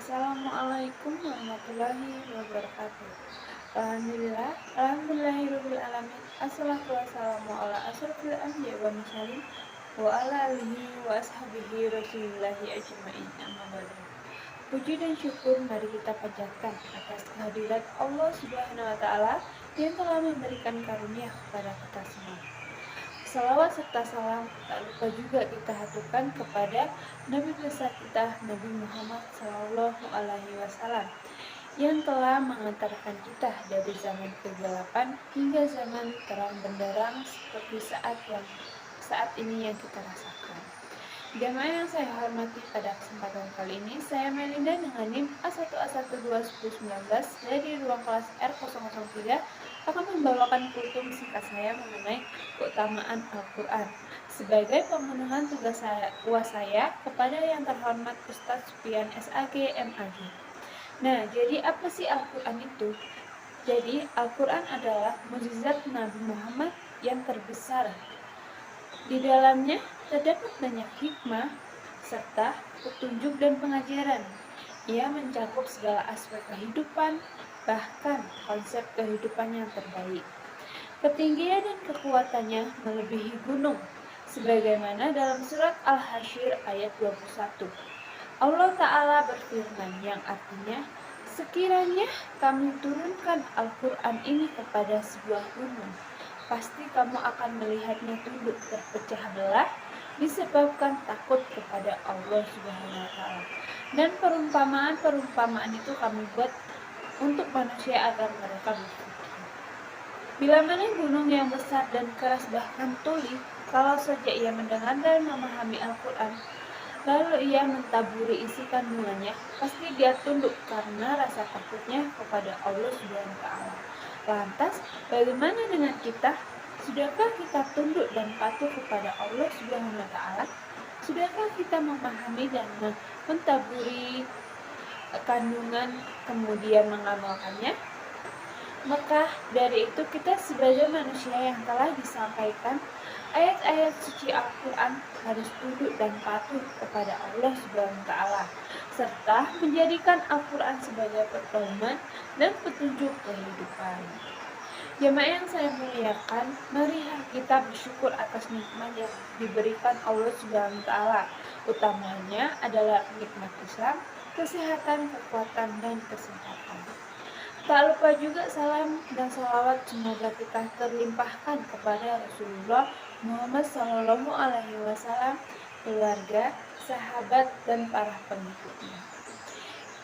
Assalamualaikum warahmatullahi wabarakatuh. Alhamdulillahirabbil alamin. Assalatu wassalamu ala asyrofil anbiya'i wal mursalin wa ala alihi wa ashabihi rasulillahi ajmain. Amma ba'du. Puji dan syukur mari kita panjatkan atas kehadirat Allah Subhanahu wa taala yang telah memberikan karunia kepada kita semua. Salawat serta salam tak lupa juga kita haturkan kepada Nabi besar kita Nabi Muhammad Sallallahu Alaihi Wasallam yang telah mengantarkan kita dari zaman kegelapan hingga zaman terang benderang seperti saat ini yang kita rasakan. Jamaah yang saya hormati, pada kesempatan kali ini saya Melinda dengan NIM A1A12119 dari ruang kelas R003 akan membawakan kultum singkat saya mengenai keutamaan Al-Quran sebagai pemenuhan tugas saya kepada yang terhormat Ustadz Supian SAG MAG. Nah, jadi apa sih Al-Quran itu? Jadi Al-Quran adalah mukjizat Nabi Muhammad yang terbesar. Di dalamnya terdapat banyak hikmah serta petunjuk dan pengajaran. Ia mencakup segala aspek kehidupan, bahkan konsep kehidupan yang terbaik. Ketinggian dan kekuatannya melebihi gunung, sebagaimana dalam surat Al-Hasyr ayat 21. Allah Ta'ala berfirman yang artinya, sekiranya kami turunkan Al-Quran ini kepada sebuah gunung, pasti kamu akan melihatnya tunduk terpecah belah disebabkan takut kepada Allah Subhanahu wa taala. Dan perumpamaan itu kami buat untuk manusia agar mereka berpikir. Bila mana gunung yang besar dan keras bahkan tuli, kalau saja ia mendengar dan memahami Al-Quran, lalu ia mentaburi isi kandungannya, pasti dia tunduk karena rasa takutnya kepada Allah Subhanahu wa taala. Lantas, bagaimana dengan kita? Sudahkah kita tunduk dan patuh kepada Allah Subhanahu wa taala? Sudahkah kita memahami dan mentaburi kandungan kemudian mengamalkannya? Maka dari itu kita sebagai manusia yang telah disampaikan ayat-ayat suci Al-Quran harus tunduk dan patuh kepada Allah Subhanahu wa taala serta menjadikan Al-Quran sebagai pedoman dan petunjuk kehidupan. Jemaah yang saya muliakan, mari kita bersyukur atas nikmat yang diberikan Allah Subhanahu wa taala. Utamanya adalah nikmat Islam, kesehatan, kekuatan, dan kesehatan. Tak lupa juga salam dan salawat semoga kita terlimpahkan kepada Rasulullah Muhammad Sallallahu Alaihi Wasallam, keluarga, sahabat, dan para pengikutnya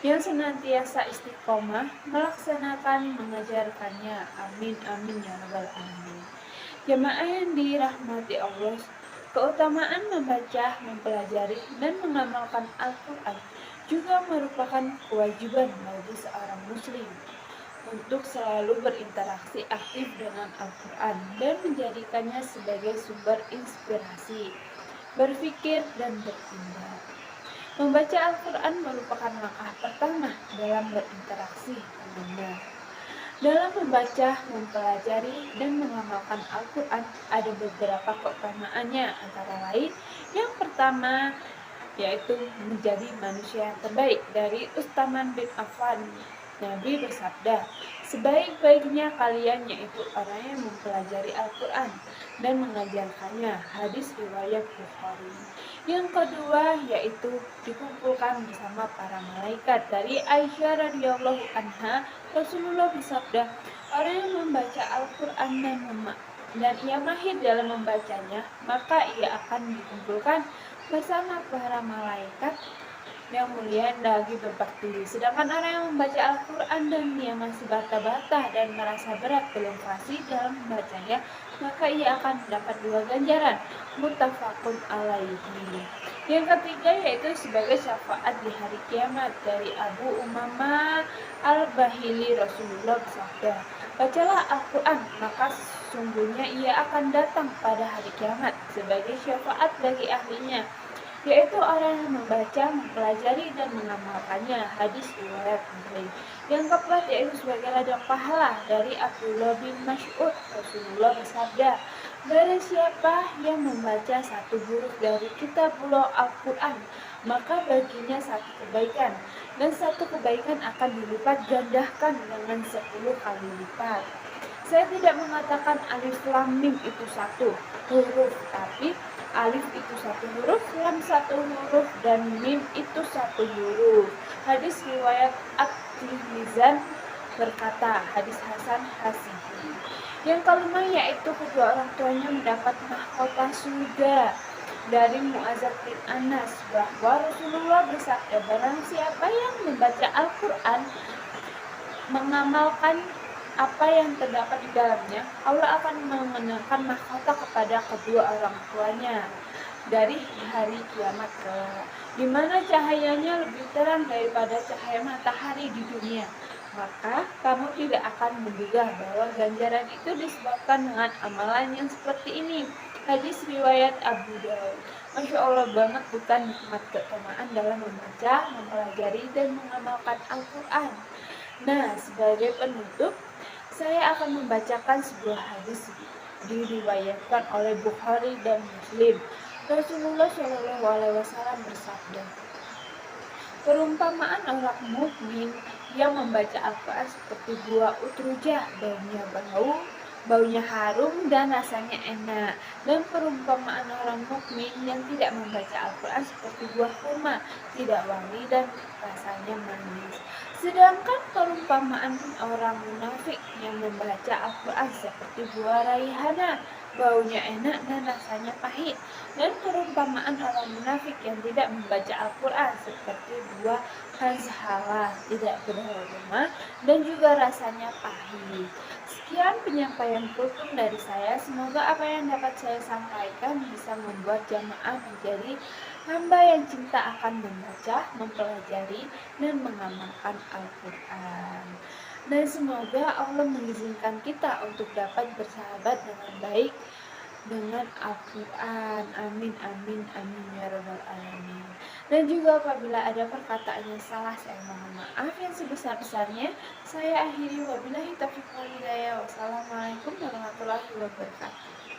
yang senantiasa istiqomah melaksanakan mengajarkannya. Amin amin ya rabbal alamin. Jemaah yang dirahmati Allah, keutamaan membaca, mempelajari, dan mengamalkan Al-Quran juga merupakan kewajiban bagi seorang muslim untuk selalu berinteraksi aktif dengan Al-Quran dan menjadikannya sebagai sumber inspirasi, berpikir, dan bertindak. Membaca Al-Quran merupakan langkah pertama dalam berinteraksi dengannya. Dalam membaca, mempelajari, dan mengamalkan Al-Quran ada beberapa keutamaannya, antara lain yang pertama yaitu menjadi manusia yang terbaik. Dari Utsman bin Affan, Nabi bersabda, sebaik-baiknya kalian yaitu orang yang mempelajari Al-Quran dan mengajarkannya. Hadis riwayat Bukhari. Yang kedua yaitu dikumpulkan bersama para malaikat. Dari Aisyah radhiyallahu anha, Rasulullah bersabda, orang yang membaca Al-Quran dan ia mahir dalam membacanya, maka ia akan dikumpulkan bersama para malaikat yang mulia lagi berbakti. Sedangkan orang yang membaca Al-Quran dan dia masih bata-bata dan merasa berat belum fasih dalam membacanya, maka ia akan mendapat 2 ganjaran. Muttafaqun alaihi. Yang ketiga yaitu sebagai syafaat di hari kiamat. Dari Abu Umamah Al-Bahili, Rasulullah bersabda, bacalah Al-Quran, maka sesungguhnya ia akan datang pada hari kiamat sebagai syafaat bagi ahlinya, yaitu orang yang membaca, mempelajari, dan mengamalkannya. Hadis riwayat Muslim. Yang keempat yaitu sebagai ladang pahala. Dari Abdullah bin Mas'ud, Rasulullah bersabda, Barang siapa yang membaca satu huruf dari kitabullah Al-Quran, maka baginya satu kebaikan, dan satu kebaikan akan dilipat gandakan dengan 10 kali lipat. Saya tidak mengatakan alif lam mim itu satu huruf, tapi alif itu satu huruf, lam satu huruf, dan mim itu satu huruf. Hadis riwayat At-Tirmizan berkata, hadis Hasan Hasihi. Yang kelima yaitu kedua orang tuanya mendapat mahkota surga. Dari Mu'adzab bin Anas bahwa Rasulullah bersabda, barang siapa yang membaca Al-Quran, mengamalkan apa yang terdapat di dalamnya, Allah akan mengenakan mahkota kepada kedua orang tuanya dari hari kiamat kelak, di mana cahayanya lebih terang daripada cahaya matahari di dunia. Maka kamu tidak akan menduga bahwa ganjaran itu disebabkan dengan amalan yang seperti ini. Hadis riwayat Abu Daud. Masya Allah banget bukan nikmat keutamaan dalam membaca, mempelajari, dan mengamalkan Al-Quran. Nah, sebagai penutup, saya akan membacakan sebuah hadis diriwayatkan oleh Bukhari dan Muslim. Rasulullah Shallallahu Alaihi Wasallam bersabda, perumpamaan orang mukmin yang membaca Al-Quran seperti buah utrujah, baunya harum dan rasanya enak. Dan perumpamaan orang mukmin yang tidak membaca Al-Quran seperti buah kurma, tidak wangi dan rasanya manis. Sedangkan perumpamaan orang munafik yang membaca Al-Quran seperti buah raihana, baunya enak dan rasanya pahit. Dan perumpamaan orang munafik yang tidak membaca Al-Quran seperti buah kazhalah, tidak beraroma dan juga rasanya pahit. Sekian penyampaian kultum dari saya. Semoga apa yang dapat saya sampaikan bisa membuat jamaah menjadi hamba yang cinta akan membaca, mempelajari, dan mengamalkan Al-Quran. Dan semoga Allah mengizinkan kita untuk dapat bersahabat dengan baik dengan Al-Quran. Amin, amin, amin, ya rabbal alamin. Dan juga apabila ada perkataan yang salah, saya mohon maaf yang sebesar-besarnya. Saya akhiri, wabillahi taufiq wal hidayah. Wassalamualaikum warahmatullahi wabarakatuh.